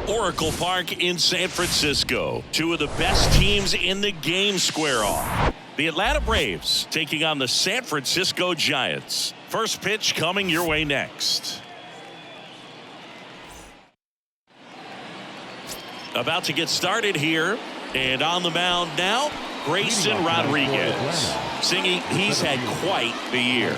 Oracle Park in San Francisco. Two of the best teams in the game square off. The Atlanta Braves taking on the San Francisco Giants. First pitch coming your way next. About to get started here. And on the mound now, Grayson Rodriguez. Singy, he's had quite the year.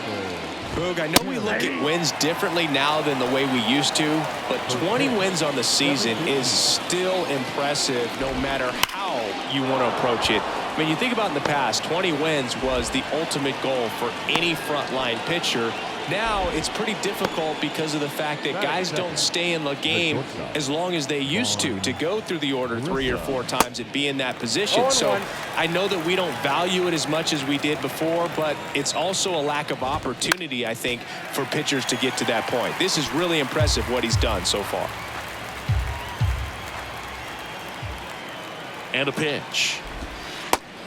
Boog, I know we look at wins differently now than the way we used to, but 20 wins on the season is still impressive no matter how you want to approach it. I mean, you think about in the past, 20 wins was the ultimate goal for any frontline pitcher. Now it's pretty difficult because of the fact that guys don't stay in the game as long as they used to go through the order 3 or 4 times and be in that position. So I know that we don't value it as much as we did before, but it's also a lack of opportunity, I think, for pitchers to get to that point. This is really impressive what he's done so far. And a pitch.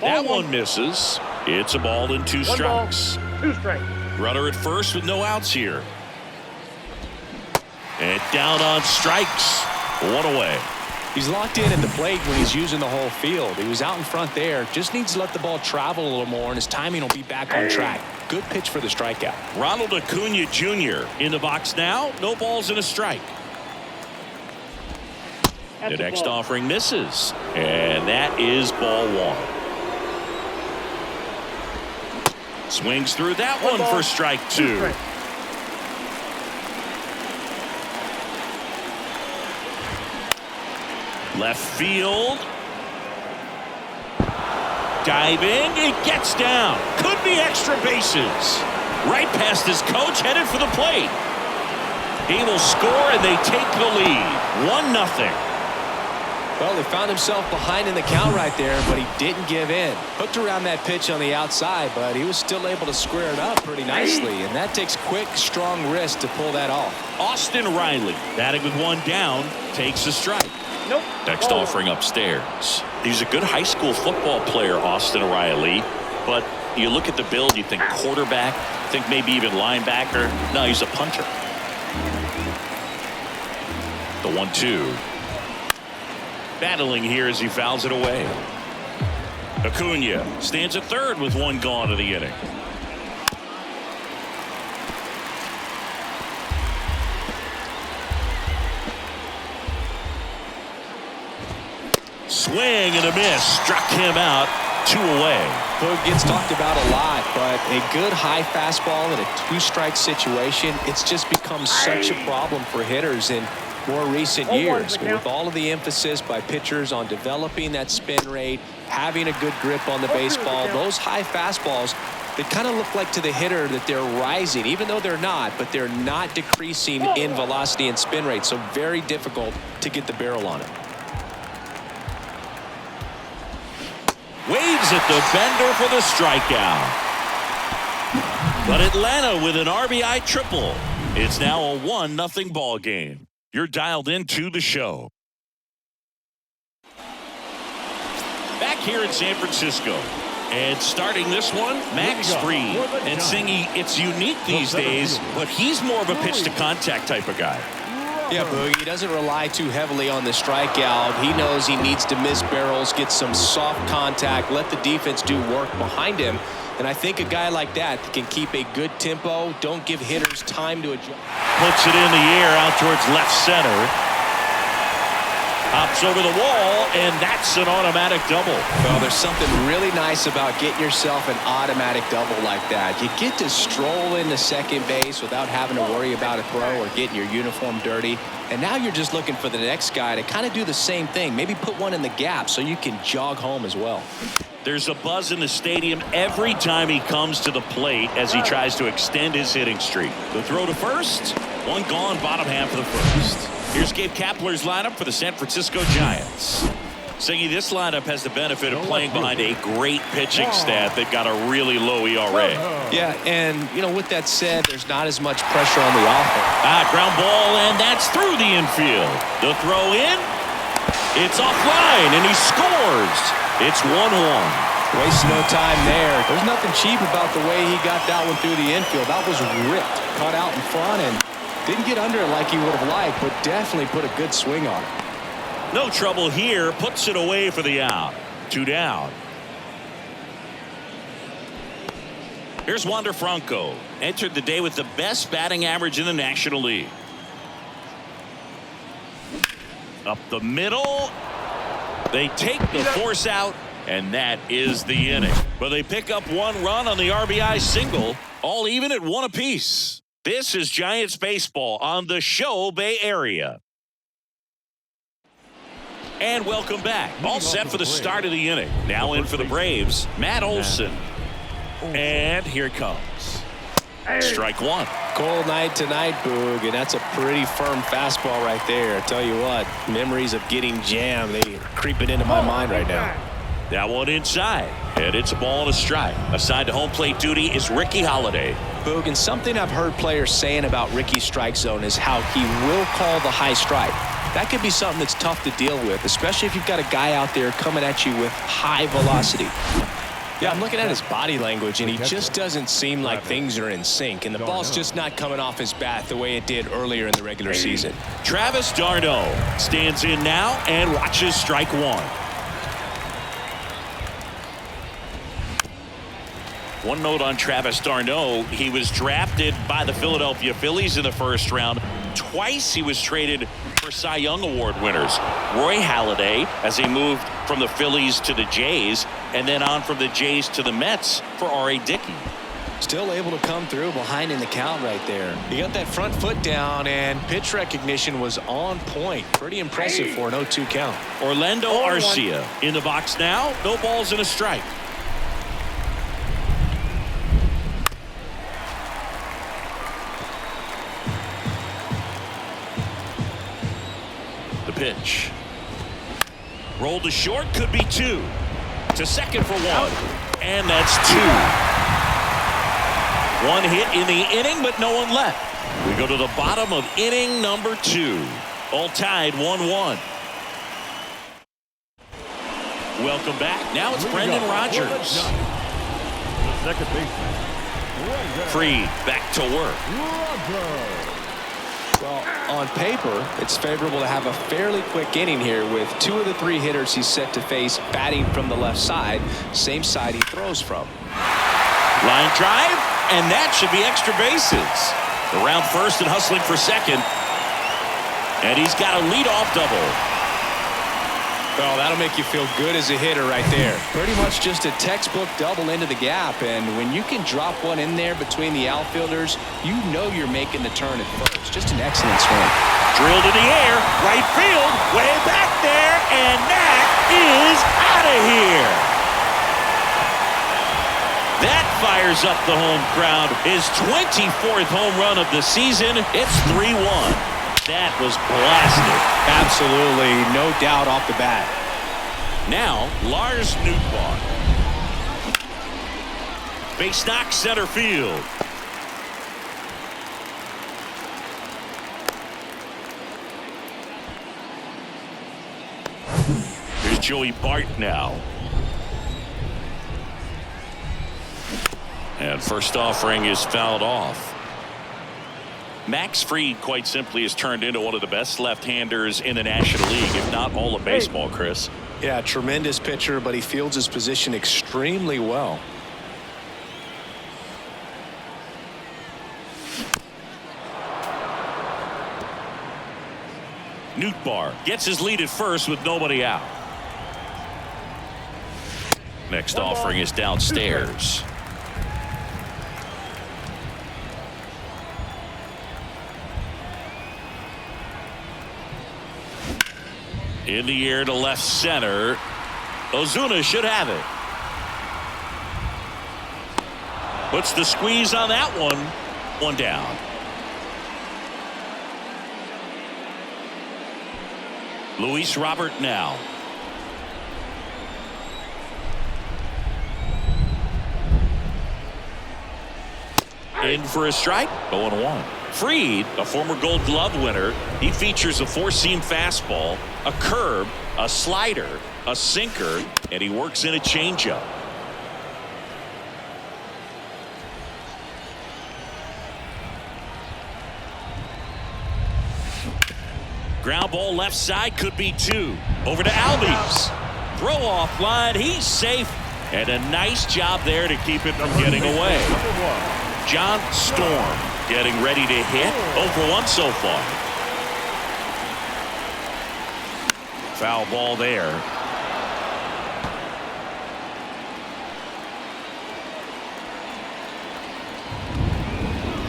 That one misses. It's a ball and 2 strikes. 2 strikes. Runner at first with no outs here. And down on strikes. 1 away. He's locked in at the plate when he's using the whole field. He was out in front there. Just needs to let the ball travel a little more, and his timing will be back on track. Good pitch for the strikeout. Ronald Acuna Jr. in the box now. No balls and a strike. The next offering misses. And that is ball 1. Swings through that one for strike 2. Left field. Diving. It gets down. Could be extra bases. Right past his coach, headed for the plate. He will score, and they take the lead. 1-0. Well, he found himself behind in the count right there, but he didn't give in. Hooked around that pitch on the outside, but he was still able to square it up pretty nicely, and that takes quick, strong wrist to pull that off. Austin Riley, batting with 1 down, takes a strike. Nope. Next offering upstairs. He's a good high school football player, Austin Riley, but you look at the build, you think quarterback, think maybe even linebacker. No, he's a punter. The 1-2. Battling here as he fouls it away. Acuna stands at third with 1 gone in the inning. Swing and a miss. Struck him out. 2 away. Boog gets talked about a lot, but a good high fastball in a 2-strike situation, it's just become such a problem for hitters in more recent years. With all of the emphasis by pitchers on developing that spin rate, having a good grip on the baseball, those high fastballs, they kind of look like to the hitter that they're rising, even though they're not, but they're not decreasing in velocity and spin rate. So very difficult to get the barrel on it. Waves at the bender for the strikeout. But Atlanta with an RBI triple. It's now a 1-0 ball game. You're dialed into the show. Back here in San Francisco. And starting this one, Max Fried. And Singy, it's unique these days, but he's more of a pitch-to-contact type of guy. Yeah, Boogie, he doesn't rely too heavily on the strikeout. He knows he needs to miss barrels, get some soft contact, let the defense do work behind him. And I think a guy like that can keep a good tempo, don't give hitters time to adjust. Puts it in the air out towards left center. Hops over the wall, and that's an automatic double. Well, there's something really nice about getting yourself an automatic double like that. You get to stroll into second base without having to worry about a throw or getting your uniform dirty. And now you're just looking for the next guy to kind of do the same thing. Maybe put one in the gap so you can jog home as well. There's a buzz in the stadium every time he comes to the plate as he tries to extend his hitting streak. The throw to first. 1 gone, bottom half of the first. Here's Gabe Kapler's lineup for the San Francisco Giants. Singy, this lineup has the benefit of playing behind a great pitching staff. They've got a really low ERA. Yeah, and, you know, with that said, there's not as much pressure on the offense. Ground ball, and that's through the infield. The throw in. It's offline, and he scores. It's 1-1. Wastes no time there. There's nothing cheap about the way he got that one through the infield. That was ripped, caught out in front, and didn't get under it like he would have liked, but definitely put a good swing on it. No trouble here. Puts it away for the out. 2 down. Here's Wander Franco. Entered the day with the best batting average in the National League. Up the middle. They take the force out, and that is the inning. But they pick up 1 run on the RBI single, all even at 1 apiece. This is Giants baseball on the Show Bay Area. And welcome back. All set for the start of the inning. Now in for the Braves, Matt Olson. And here it comes. Strike 1. Cold night tonight, Boog, and that's a pretty firm fastball right there. I tell you what, memories of getting jammed, they creeping into my mind right now. That one inside, and it's a ball and a strike. Assigned to home plate duty is Ricky Holiday. Boog, and something I've heard players saying about Ricky's strike zone is how he will call the high strike. That could be something that's tough to deal with, especially if you've got a guy out there coming at you with high velocity. Yeah, I'm looking at his body language, and he just doesn't seem like things are in sync, and the ball's just not coming off his bat the way it did earlier in the regular season. Travis d'Arnaud stands in now and watches strike 1. One note on Travis d'Arnaud, he was drafted by the Philadelphia Phillies in the first round. Twice he was traded for Cy Young Award winners. Roy Halladay, as he moved from the Phillies to the Jays, and then on from the Jays to the Mets for R.A. Dickey. Still able to come through behind in the count right there. He got that front foot down, and pitch recognition was on point. Pretty impressive for an 0-2 count. Orlando Arcia in the box now. No balls and a strike. The pitch. Rolled to short, could be 2. To second for 1. And that's 2. 1 hit in the inning, but no one left. We go to the bottom of inning number 2. All tied 1-1. Welcome back. Now it's Brendan Rodgers. The second baseman. Freed back to work. Well, on paper, it's favorable to have a fairly quick inning here with 2 of the 3 hitters he's set to face batting from the left side, same side he throws from. Line drive, and that should be extra bases. Around first and hustling for second. And he's got a leadoff double. Well, that'll make you feel good as a hitter right there. Pretty much just a textbook double into the gap, and when you can drop one in there between the outfielders, you know you're making the turn at first. Just an excellent swing. Drilled in the air, right field, way back there, and that is out of here. That fires up the home crowd. His 24th home run of the season. It's 3-1. That was blasted. Absolutely, no doubt off the bat. Now, Lars Nootbaar. Base knock center field. Here's Joey Bart now. And first offering is fouled off. Max Fried, quite simply, has turned into one of the best left-handers in the National League, if not all of baseball, Chris. Yeah, tremendous pitcher, but he fields his position extremely well. Nootbaar gets his lead at first with nobody out. Next offering is downstairs. In the air to left center. Ozuna should have it. Puts the squeeze on that one. 1 down. Luis Robert now. In for a strike. 0-1. Fried, a former Gold Glove winner, he features a 4-seam fastball, a curve, a slider, a sinker, and he works in a changeup. Ground ball left side, could be 2. Over to Albies. Throw off line. He's safe. And a nice job there to keep it from getting away. John Storm getting ready to hit. 0 for 1 so far. Foul ball there.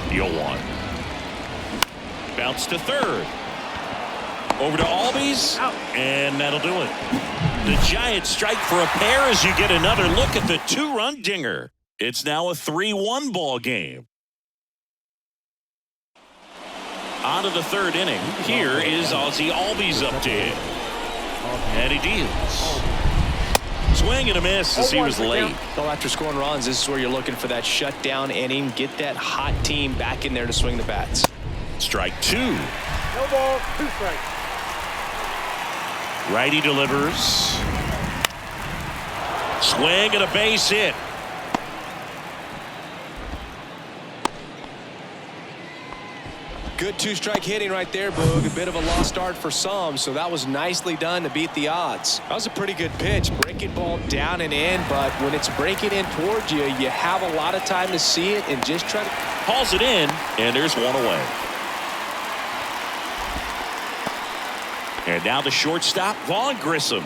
Deal 1. Bounce to third. Over to Albies. And that'll do it. The Giants strike for a pair as you get another look at the 2-run dinger. It's now a 3-1 ball game. On to the third inning. Here is Ozzie Albies up to hit. And he deals. Swing and a miss as he was late. Well, after scoring runs, this is where you're looking for that shutdown inning. Get that hot team back in there to swing the bats. Strike 2. No ball, 2 strikes. Righty delivers. Swing and a base hit. Good 2-strike hitting right there, Boog. A bit of a lost start for some, so that was nicely done to beat the odds. That was a pretty good pitch. Breaking ball down and in, but when it's breaking in towards you, you have a lot of time to see it and just try to... Hauls it in, and there's one away. And now the shortstop, Vaughn Grissom.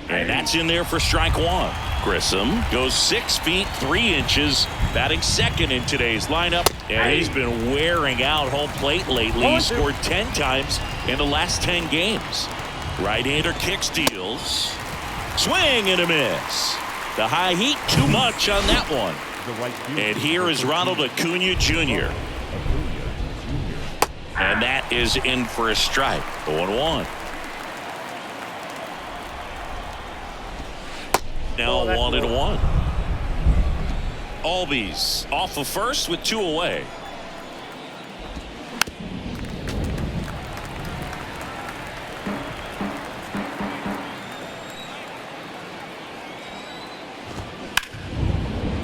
And that's in there for strike 1. Grissom goes 6 feet 3 inches, batting second in today's lineup, and he's been wearing out home plate lately. He scored 10 times in the last 10 games. Right-hander kicks, deals. Swing and a miss. The high heat, too much on that one. And here is Ronald Acuna Jr. And that is in for a strike. 0-1. Now 1-1. Albies off of first with 2 away.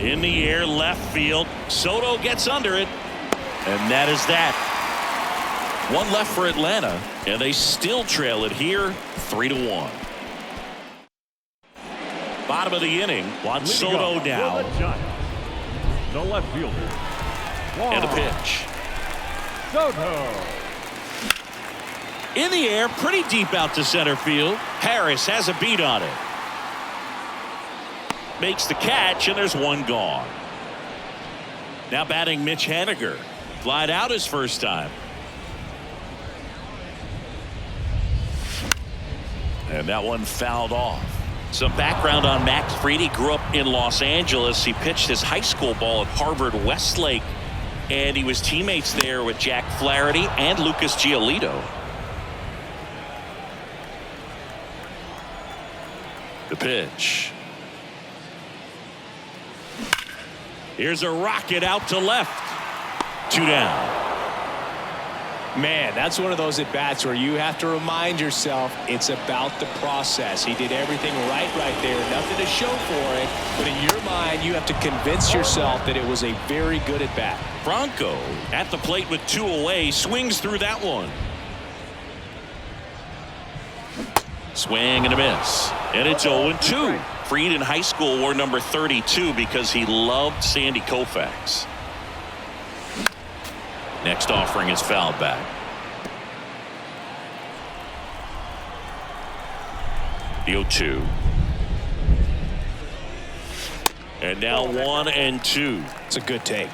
In the air, left field. Soto gets under it. And that is that. 1 left for Atlanta, and they still trail it here 3-1. Bottom of the inning, Soto down. The left fielder. And a pitch. Soto. In the air, pretty deep out to center field. Harris has a beat on it. Makes the catch, and there's 1 gone. Now batting Mitch Haniger. Flied out his first time. And that one fouled off. Some background on Max Fried. He grew up in Los Angeles. He pitched his high school ball at Harvard Westlake, and he was teammates there with Jack Flaherty and Lucas Giolito. The pitch. Here's a rocket out to left. 2 down. Man, that's one of those at-bats where you have to remind yourself it's about the process. He did everything right there. Nothing to show for it. But in your mind, you have to convince yourself that it was a very good at-bat. Bronco at the plate with 2 away. Swings through that one. Swing and a miss. And it's 0-2. Fried in high school wore number 32 because he loved Sandy Koufax. Next offering is fouled back. The 0-2. And now 1-2. It's a good take.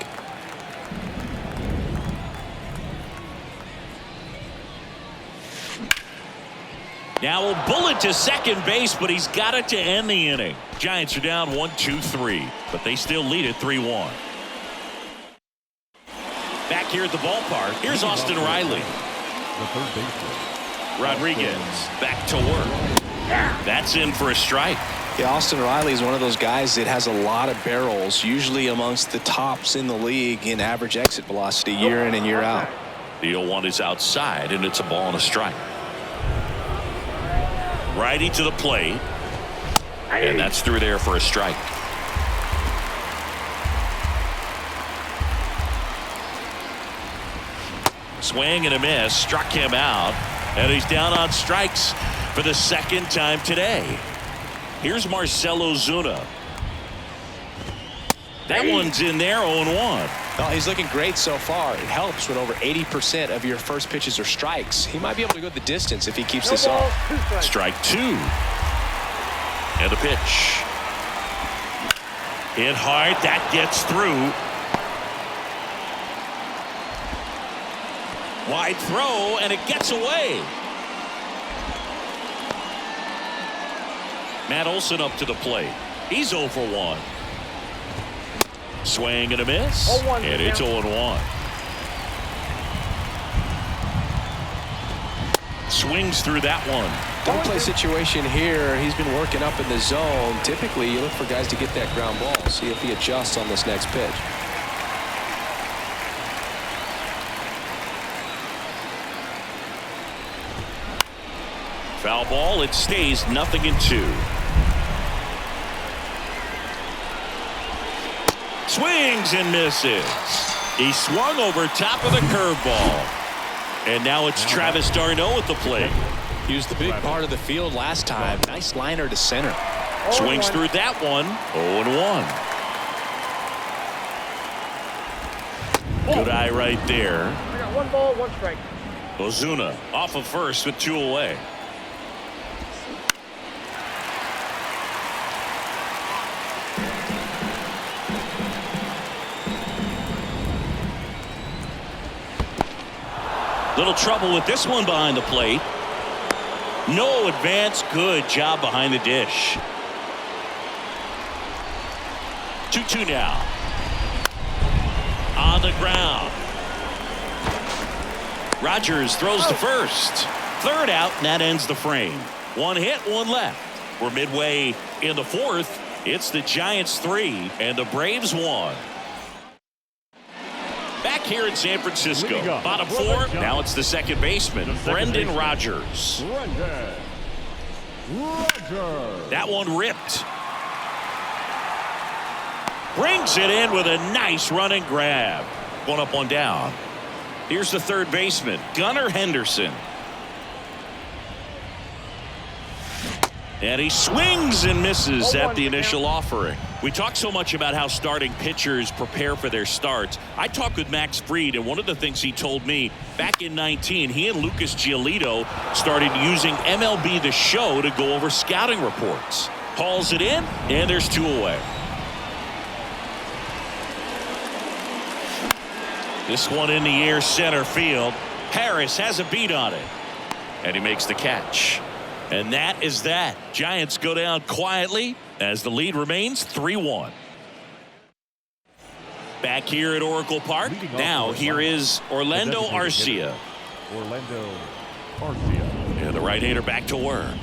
Now a bullet to second base, but he's got it to end the inning. Giants are down 1-2-3, but they still lead it 3-1. Back here at the ballpark, here's Austin Riley. Rodriguez back to work. That's in for a strike. Yeah, Austin Riley is one of those guys that has a lot of barrels, usually amongst the tops in the league in average exit velocity year in and year out. The 0-1 is outside, and it's a ball and a strike. Righty to the plate, and that's through there for a strike. Swing and a miss. Struck him out. And he's down on strikes for the second time today. Here's Marcell Ozuna. That one's in there, 0-1. Well, he's looking great so far. It helps when over 80% of your first pitches are strikes. He might be able to go the distance if he keeps this up. Strike 2. And the pitch. Hit hard. That gets through. Wide throw, and it gets away. Matt Olson up to the plate. He's 0 for 1. Swing and a miss. And it's 0-1. Swings through that one. Double play situation here. He's been working up in the zone. Typically, you look for guys to get that ground ball. See if he adjusts on this next pitch. Foul ball. It stays 0-2. Swings and misses. He swung over top of the curveball. And now it's Travis d'Arnaud at the plate. Used the big part of the field last time. Nice liner to center. Swings through that one. 0-1. Good eye right there. I got 1 ball, 1 strike. Ozuna off of first with 2 away. Little trouble with this one behind the plate. No advance. Good job behind the dish. 2-2 now. On the ground. Rogers throws to first. Third out, and that ends the frame. 1 hit, 1 left. We're midway in the 4th. It's the Giants 3 and the Braves 1. Back here in San Francisco, bottom 4. Now it's the second baseman, Brendan Rodgers. That one ripped. Brings it in with a nice running grab. 1 up, 1 down. Here's the third baseman, Gunnar Henderson. And he swings and misses at the initial offering. We talk so much about how starting pitchers prepare for their starts. I talked with Max Fried, and one of the things he told me back in 19, he and Lucas Giolito started using MLB The Show to go over scouting reports. Hauls it in, and there's 2 away. This one in the air, center field. Harris has a beat on it, and he makes the catch. And that is that. Giants go down quietly as the lead remains 3-1. Back here at Oracle Park. Now here is Orlando Arcia. And the right-hander back to work.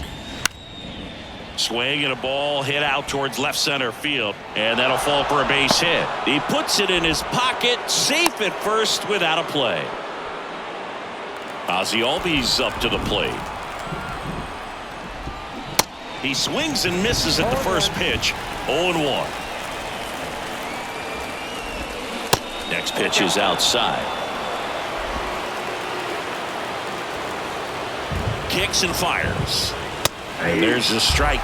Swing and a ball hit out towards left center field. And that'll fall for a base hit. He puts it in his pocket. Safe at first without a play. Ozzie Albies up to the plate. He swings and misses at the first pitch. 0-1. Next pitch is outside. Kicks and fires. And there's a strike.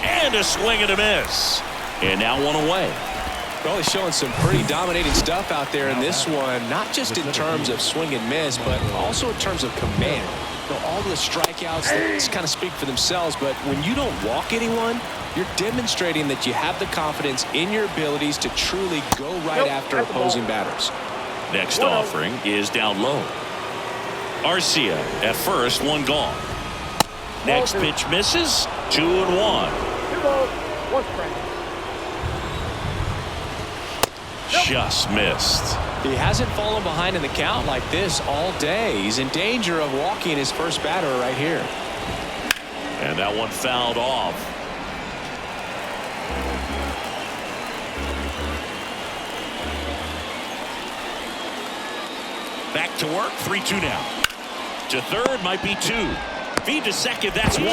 And a swing and a miss. And now 1 away. Well, he's showing some pretty dominating stuff out there in this one, not just in terms of swing and miss, but also in terms of command. You know, all the strikeouts that kind of speak for themselves, but when you don't walk anyone, you're demonstrating that you have the confidence in your abilities to truly go right after opposing batters. Next offering is down low. Arcia at first, 1 gone. Next pitch misses. 2-1. 2 balls, 1 strike. Just missed. He hasn't fallen behind in the count like this all day. He's in danger of walking his first batter right here. And that one fouled off. Back to work, 3-2 now. To third, might be 2. Feed to second, that's 1.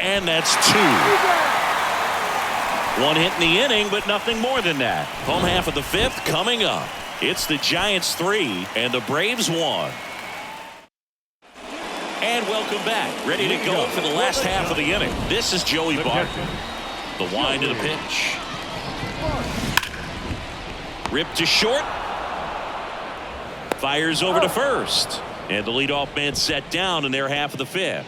And that's 2. One hit in the inning, but nothing more than that. Home half of the fifth coming up. It's the Giants 3 and the Braves 1. And welcome back. Ready to go for the last half of the inning. This is Joey Barton. The wind to the pitch. Ripped to short. Fires over to first. And the leadoff man set down in their half of the fifth.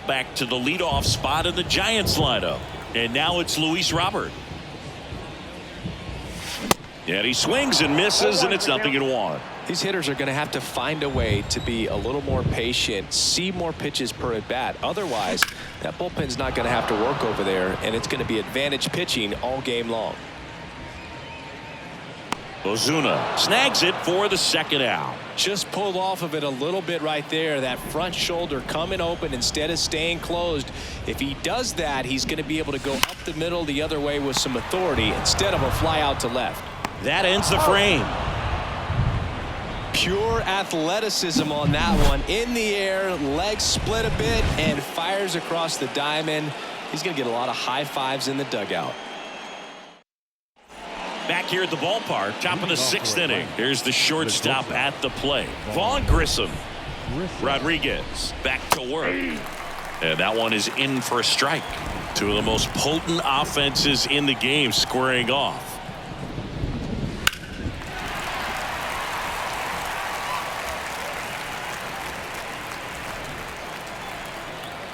Back to the leadoff spot in the Giants lineup. And now it's Luis Robert. And he swings and misses, and it's 0-1. These hitters are going to have to find a way to be a little more patient, see more pitches per at bat. Otherwise, that bullpen's not going to have to work over there, and it's going to be advantage pitching all game long. Ozuna snags it for the second out. Just pulled off of it a little bit right there. That front shoulder coming open instead of staying closed. If he does that, he's going to be able to go up the middle the other way with some authority instead of a fly out to left. That ends the frame. Pure athleticism on that one. In the air, legs split a bit, and fires across the diamond. He's going to get a lot of high fives in the dugout. Back here at the ballpark, top of the sixth inning. Here's the shortstop at the plate. Vaughn Grissom. Rodriguez back to work. And that one is in for a strike. Two of the most potent offenses in the game squaring off.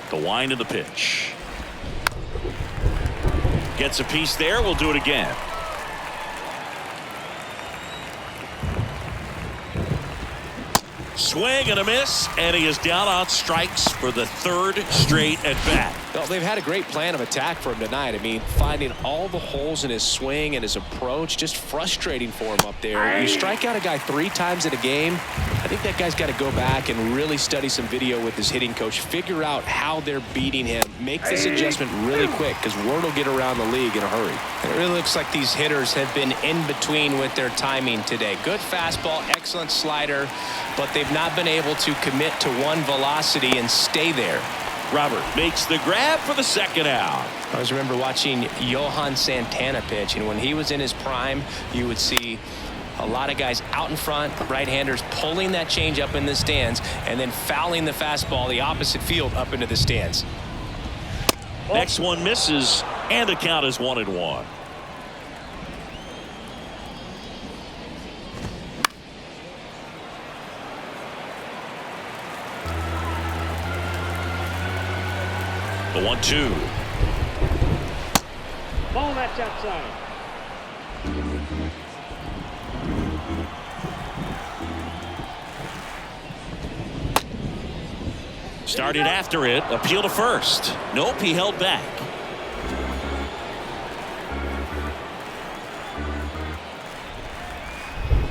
The wind of the pitch. Gets a piece there. We'll do it again. Swing and a miss, and he is down on strikes for the third straight at bat. Well, they've had a great plan of attack for him tonight. I mean, finding all the holes in his swing and his approach, just frustrating for him up there. You strike out a guy 3 times in a game. I think that guy's got to go back and really study some video with his hitting coach, figure out how they're beating him, make this adjustment really quick, because word will get around the league in a hurry. It really looks like these hitters have been in between with their timing today. Good fastball, excellent slider, but they've not been able to commit to one velocity and stay there. Robert makes the grab for the second out. I always remember watching Johan Santana pitch, and when he was in his prime, you would see a lot of guys out in front, right-handers pulling that change up in the stands and then fouling the fastball the opposite field up into the stands. Next one misses, and the count is 1-1. The 1-2. Ball, that's outside. Started after it. Appeal to first. Nope, he held back.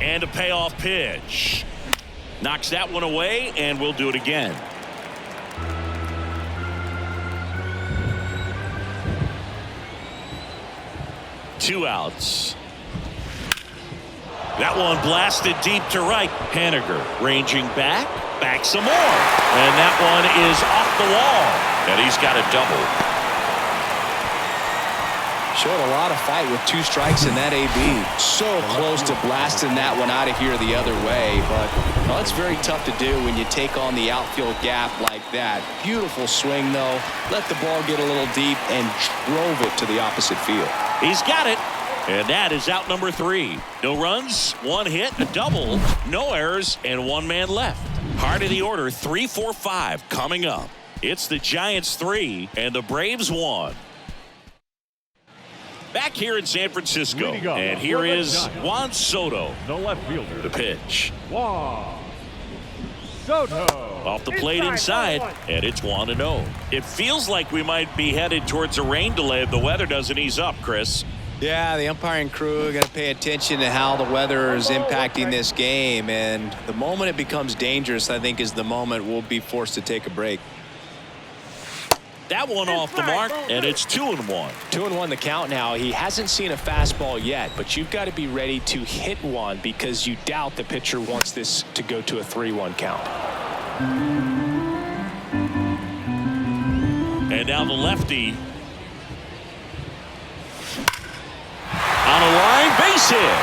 And a payoff pitch. Knocks that one away, and we'll do it again. Two outs. That one blasted deep to right. Haniger ranging back some more. And that one is off the wall. And he's got a double. Showed a lot of fight with 2 strikes in that AB. So close to blasting that one out of here the other way. But well, it's very tough to do when you take on the outfield gap like that. Beautiful swing, though. Let the ball get a little deep and drove it to the opposite field. He's got it. And that is out number 3. No runs, 1 hit, a double, no errors, and 1 man left. Heart of the order, 3-4-5 coming up. It's the Giants 3 and the Braves 1. Back here in San Francisco, and here is Juan Soto. The left fielder. The pitch. Juan Soto. Off the plate inside, and it's 1-0. It feels like we might be headed towards a rain delay if the weather doesn't ease up, Chris. Yeah, the umpiring crew are going to pay attention to how the weather is impacting this game, and the moment it becomes dangerous, I think, is the moment we'll be forced to take a break. That one off the mark, and it's 2-1. 2-1 the count now. He hasn't seen a fastball yet, but you've got to be ready to hit one because you doubt the pitcher wants this to go to a 3-1 count. And now the lefty. On a line, base hit.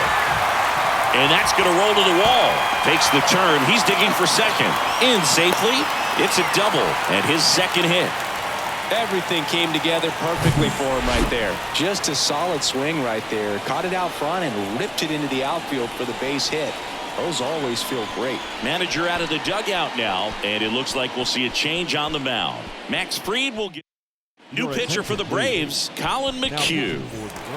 And that's going to roll to the wall. Takes the turn. He's digging for second. In safely. It's a double and his second hit. Everything came together perfectly for him right there. Just a solid swing right there. Caught it out front and ripped it into the outfield for the base hit. Those always feel great. Manager out of the dugout now, and it looks like we'll see a change on the mound. Max Fried will get new pitcher for the Braves, Colin McHugh.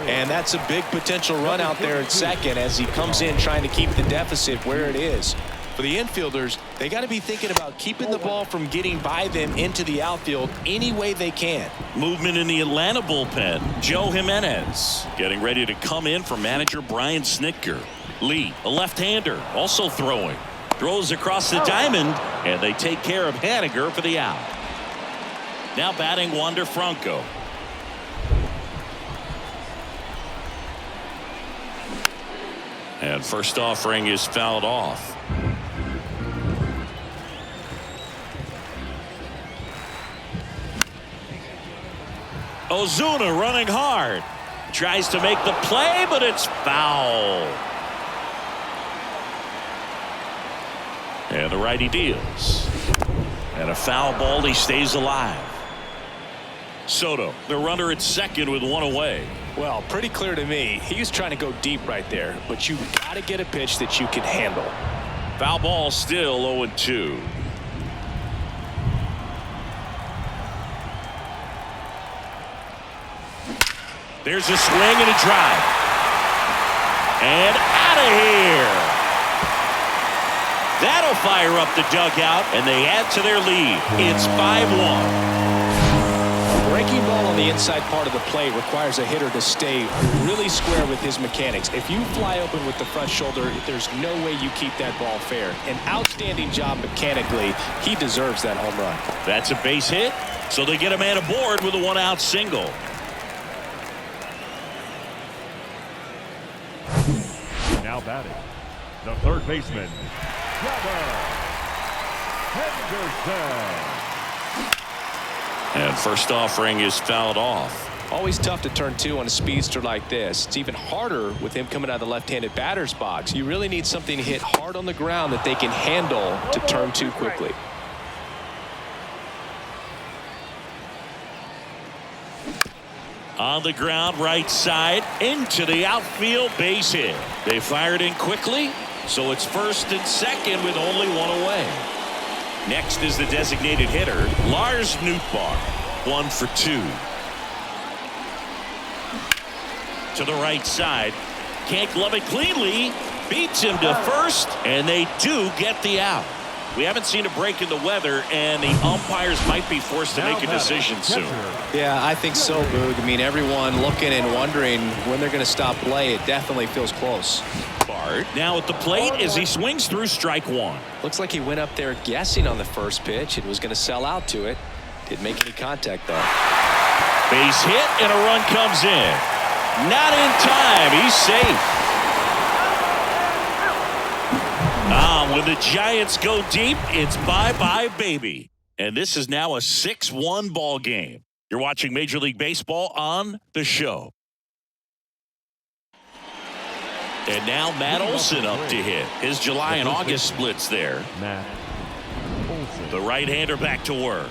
And that's a big potential run out there at second as he comes in trying to keep the deficit where it is. For the infielders, they got to be thinking about keeping the ball from getting by them into the outfield any way they can. Movement in the Atlanta bullpen. Joe Jimenez getting ready to come in for manager Brian Snitker. Lee, a left-hander, also throwing. Throws across the diamond, and they take care of Haniger for the out. Now batting Wander Franco. And first offering is fouled off. Ozuna running hard. Tries to make the play, but it's foul. And the righty deals. And a foul ball. He stays alive. Soto, the runner at second with one away. Well, pretty clear to me. He was trying to go deep right there, but you got to get a pitch that you can handle. Foul ball still 0-2. There's a swing and a drive. And out of here. That'll fire up the dugout, and they add to their lead. It's 5-1. Breaking ball on the inside part of the plate requires a hitter to stay really square with his mechanics. If you fly open with the front shoulder, there's no way you keep that ball fair. An outstanding job mechanically. He deserves that home run. That's a base hit, so they get a man aboard with a one-out single. Now batting, the third baseman, Henderson. And first offering is fouled off. Always tough to turn two on a speedster like this. It's even harder with him coming out of the left-handed batter's box. You really need something to hit hard on the ground that they can handle to turn two quickly. On the ground, right side, into the outfield, base hit. They fired in quickly, so it's first and second with only one away. Next is the designated hitter, Lars Nootbaar, 1 for 2. To the right side, can't glove it cleanly, beats him to first, and they do get the out. We haven't seen a break in the weather, and the umpires might be forced to make a decision soon. Yeah, I think so, Boog. I mean, everyone looking and wondering when they're going to stop play. It definitely feels close. Bart now at the plate as he swings through strike one. Looks like he went up there guessing on the first pitch and was going to sell out to it. Didn't make any contact, though. Base hit, and a run comes in. Not in time. He's safe. When the Giants go deep, it's bye-bye, baby. And this is now a 6-1 ball game. You're watching Major League Baseball on The Show. And now Matt Olson up to hit. His July and August splits there. Matt Olson. The right-hander back to work.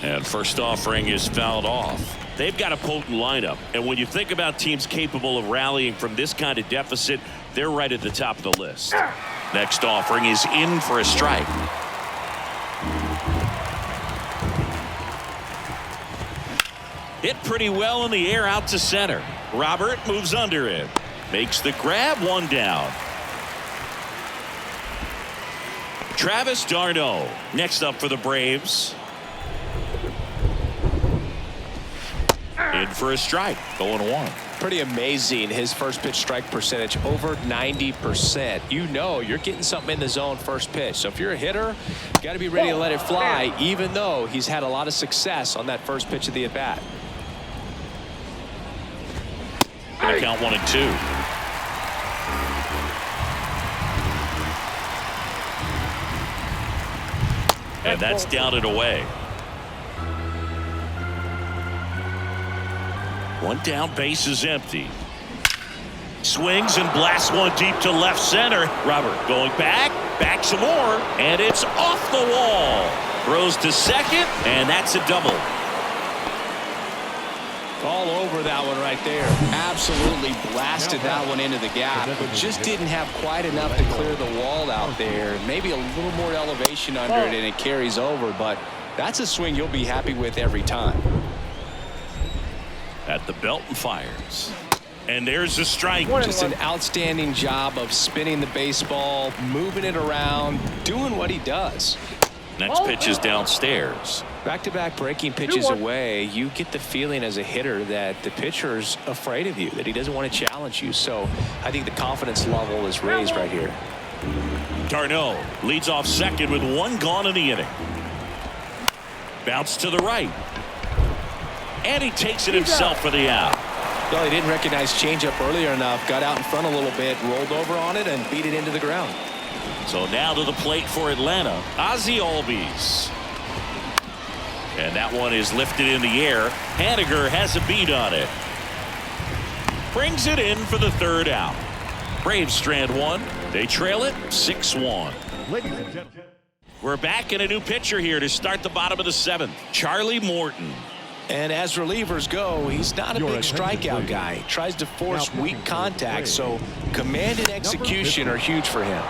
And first offering is fouled off. They've got a potent lineup. And when you think about teams capable of rallying from this kind of deficit, they're right at the top of the list. Next offering is in for a strike. Hit pretty well in the air out to center. Robert moves under it. Makes the grab, one down. Travis d'Arnaud next up for the Braves. In for a strike, 0-1. Pretty amazing, his first pitch strike percentage over 90%. You know you're getting something in the zone first pitch. So if you're a hitter, you got to be ready to let it fly, even though he's had a lot of success on that first pitch of the at bat. Gonna count 1 and 2. And that's down and away. One down, base is empty. Swings and blasts one deep to left center. Robert going back some more, and it's off the wall. Throws to second, and that's a double. All over that one right there. Absolutely blasted that one into the gap, but just didn't have quite enough to clear the wall out there. Maybe a little more elevation under it, and it carries over, but that's a swing you'll be happy with every time. At the belt and fires. And there's a strike. Just an outstanding job of spinning the baseball, moving it around, doing what he does. Next pitch is downstairs. Back-to-back breaking pitches away, you get the feeling as a hitter that the pitcher's afraid of you, that he doesn't want to challenge you. So I think the confidence level is raised right here. Darno leads off second with one gone in the inning. Bounce to the right. And he takes it himself for the out. Well, he didn't recognize changeup earlier enough, got out in front a little bit, rolled over on it, and beat it into the ground. So now to the plate for Atlanta, Ozzie Albies. And that one is lifted in the air. Haniger has a beat on it. Brings it in for the third out. Braves strand one. They trail it 6-1. Ladies and gentlemen. We're back in a new pitcher here to start the bottom of the seventh. Charlie Morton. And as relievers go, he's not a big strikeout guy. He tries to force weak contact, so command and execution are huge for him.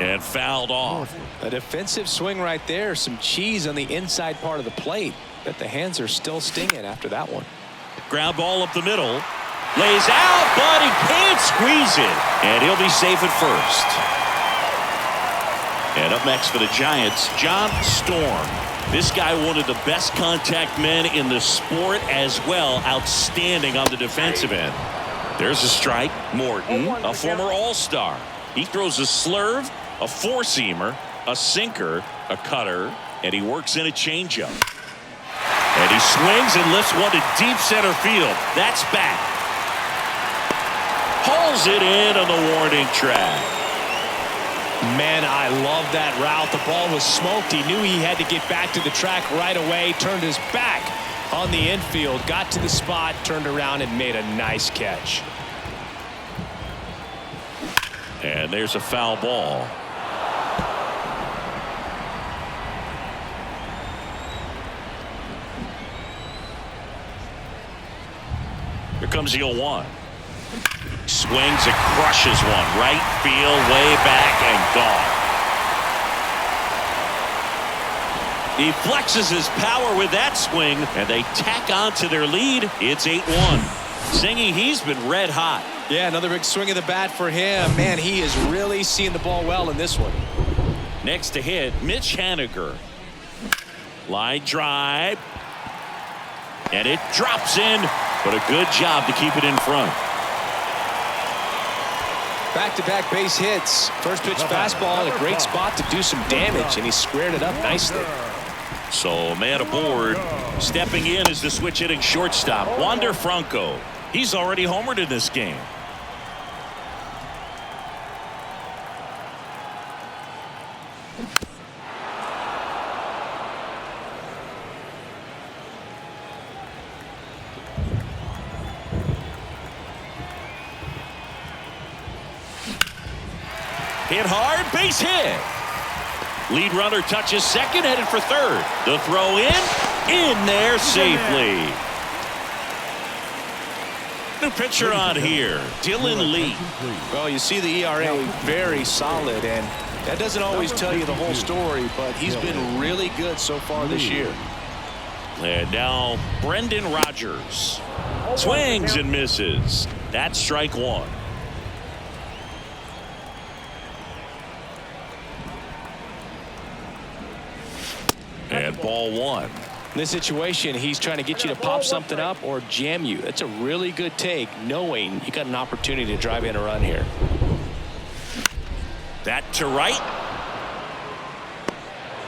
And fouled off. A defensive swing right there. Some cheese on the inside part of the plate. Bet the hands are still stinging after that one. Ground ball up the middle. Lays out, but he can't squeeze it. And he'll be safe at first. And up next for the Giants, John Storm. This guy, one of the best contact men in the sport as well. Outstanding on the defensive end. There's a strike. Morton, a former All-Star. He throws a slurve, a four-seamer, a sinker, a cutter, and he works in a changeup. And he swings and lifts one to deep center field. That's back. Hauls it in on the warning track. Man, I love that route. The ball was smoked. He knew he had to get back to the track right away. Turned his back on the infield. Got to the spot, turned around, and made a nice catch. And there's a foul ball. Here comes the 0-1. Swings and crushes one. Right field, way back, and gone. He flexes his power with that swing, and they tack on to their lead. It's 8-1. Zingy, he's been red hot. Yeah, another big swing of the bat for him. Man, he is really seeing the ball well in this one. Next to hit, Mitch Haniger. Line drive. And it drops in, but a good job to keep it in front. Back-to-back base hits. First pitch fastball in a great spot to do some damage, and he squared it up nicely. So man aboard. Stepping in is the switch hitting shortstop, Wander Franco. He's already homered in this game. Hit hard, base hit. Lead runner touches second, headed for third. The throw in there safely. New pitcher on here, Dylan Lee. Well, you see the ERA very solid, and that doesn't always tell you the whole story, but he's been really good so far this year. And now Brendan Rodgers. Swings and misses. That's strike one. And ball one. In this situation, he's trying to get you to pop something up or jam you. That's a really good take, knowing you got an opportunity to drive in a run here. That to right.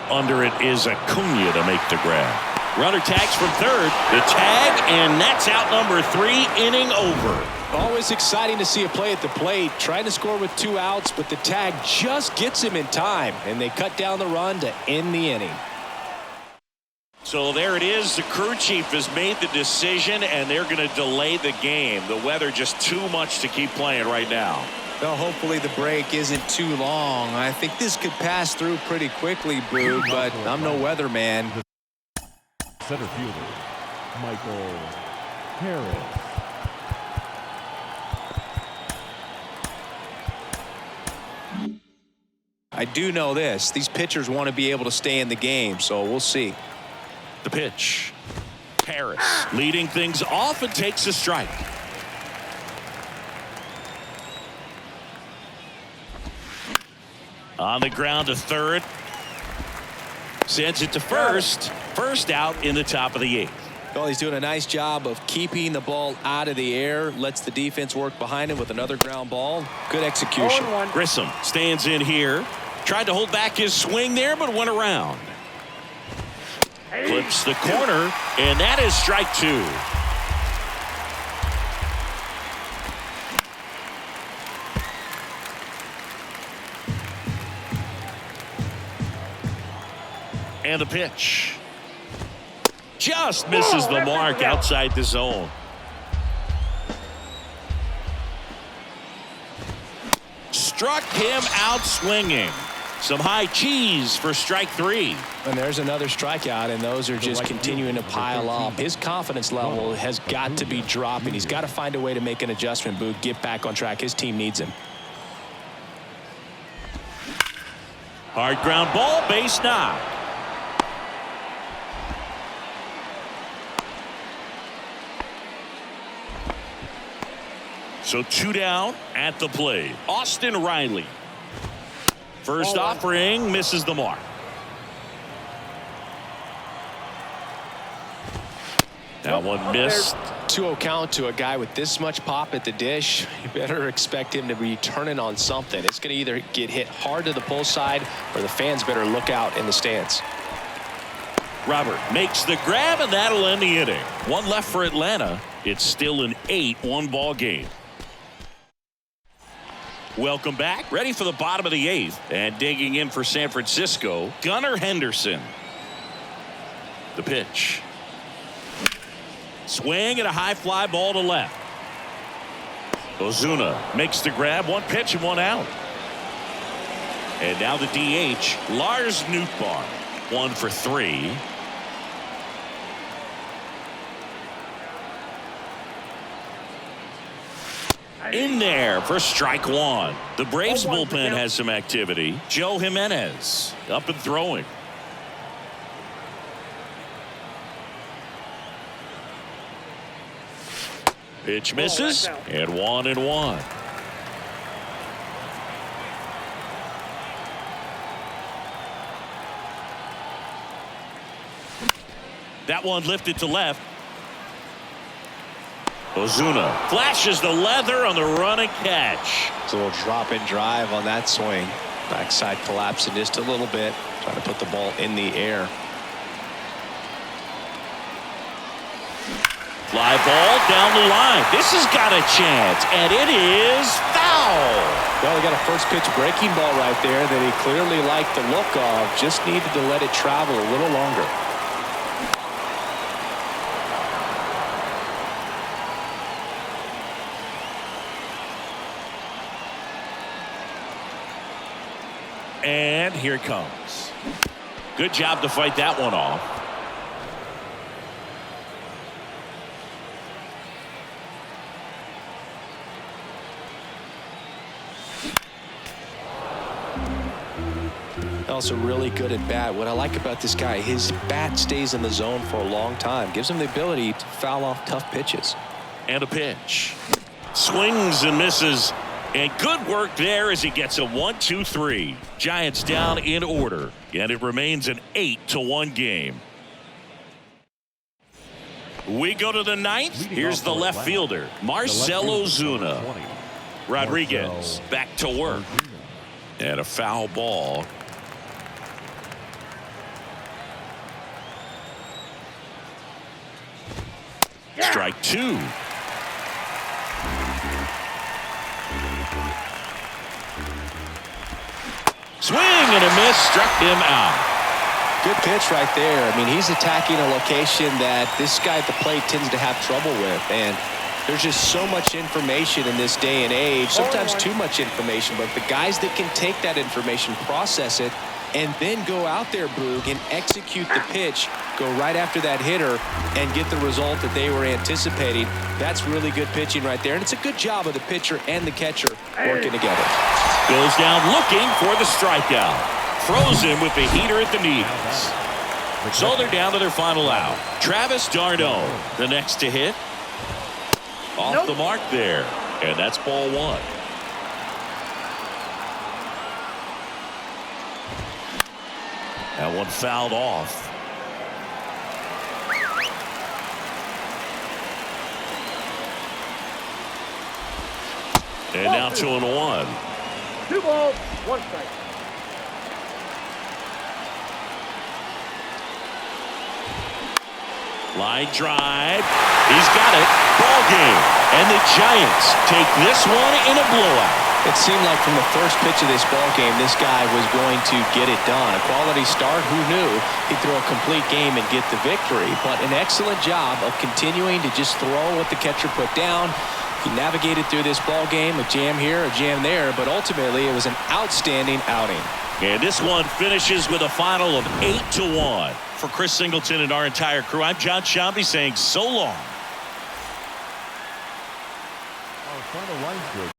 Under it is Acuna to make the grab. Runner tags from third. The tag, and that's out number 3, inning over. Always exciting to see a play at the plate. Trying to score with 2 outs, but the tag just gets him in time, and they cut down the run to end the inning. So there it is. The crew chief has made the decision, and they're going to delay the game. The weather just too much to keep playing right now. Well, hopefully the break isn't too long. I think this could pass through pretty quickly, Boo, but I'm no weatherman. Center fielder, Michael Harris. I do know this. These pitchers want to be able to stay in the game, so we'll see. The pitch. Harris leading things off and takes a strike. On the ground to third. Sends it to first. First out in the top of the 8th. Well, he's doing a nice job of keeping the ball out of the air. Lets the defense work behind him with another ground ball. Good execution. 0-1. Grissom stands in here. Tried to hold back his swing there, but went around. Clips the corner, and that is strike 2. And the pitch. Just misses the mark outside the zone. Struck him out swinging. Some high cheese for strike 3. And there's another strikeout, and those are just continuing to pile up. His confidence level has got to be dropping. He's got to find a way to make an adjustment, Boo, get back on track. His team needs him. Hard ground ball, base knock. So 2 down at the plate. Austin Riley. First offering misses the mark. That one missed. 2-0 count to a guy with this much pop at the dish. You better expect him to be turning on something. It's going to either get hit hard to the pull side, or the fans better look out in the stands. Robert makes the grab, and that'll end the inning. One left for Atlanta. It's still an 8-1 ball game. Welcome back. Ready for the bottom of the 8th. And digging in for San Francisco, Gunnar Henderson. The pitch. Swing and a high fly ball to left. Ozuna makes the grab. 1 pitch and 1 out. And now the DH, Lars Nootbaar. 1 for 3. In there for strike 1. The Braves bullpen has some activity. Joe Jimenez up and throwing. Pitch misses, and 1-1. That one lifted to left. Ozuna flashes the leather on the running catch. It's a little drop and drive on that swing. Backside collapsing just a little bit. Trying to put the ball in the air. Fly ball down the line. This has got a chance, and it is foul. Well, he got a first pitch breaking ball right there that he clearly liked the look of. Just needed to let it travel a little longer. And here it comes. Good job to fight that one off. Also really good at bat. What I like about this guy, his bat stays in the zone for a long time. Gives him the ability to foul off tough pitches. And a pitch. Swings and misses. And good work there as he gets a 1-2-3. Giants down in order. And it remains an 8-1 game. We go to the 9th. Here's the left fielder, Marcell Ozuna. Rodriguez back to work. And a foul ball. Strike 2. Swing and a miss, struck him out. good pitch right there. I mean, he's attacking a location that this guy at the plate tends to have trouble with. And there's just so much information in this day and age, sometimes too much information. But the guys that can take that information, process it, and then go out there, Boog, and execute the pitch, go right after that hitter, and get the result that they were anticipating. That's really good pitching right there. And it's a good job of the pitcher and the catcher working together. Goes down looking for the strikeout. Frozen with the heater at the knees. So they're down to their final out. Travis d'Arnaud, the next to hit. Off the mark there. And that's ball one. That one fouled off. And now 2-1. 2 balls, 1 strike. Line drive. He's got it. Ball game. And the Giants take this one in a blowout. It seemed like from the first pitch of this ball game, this guy was going to get it done. A quality start. Who knew he'd throw a complete game and get the victory? But an excellent job of continuing to just throw what the catcher put down. He navigated through this ball game, a jam here, a jam there, but ultimately it was an outstanding outing. And this one finishes with a final of 8-1. For Chris Singleton and our entire crew, I'm John Shambi saying so long. Oh, it's on the line, good.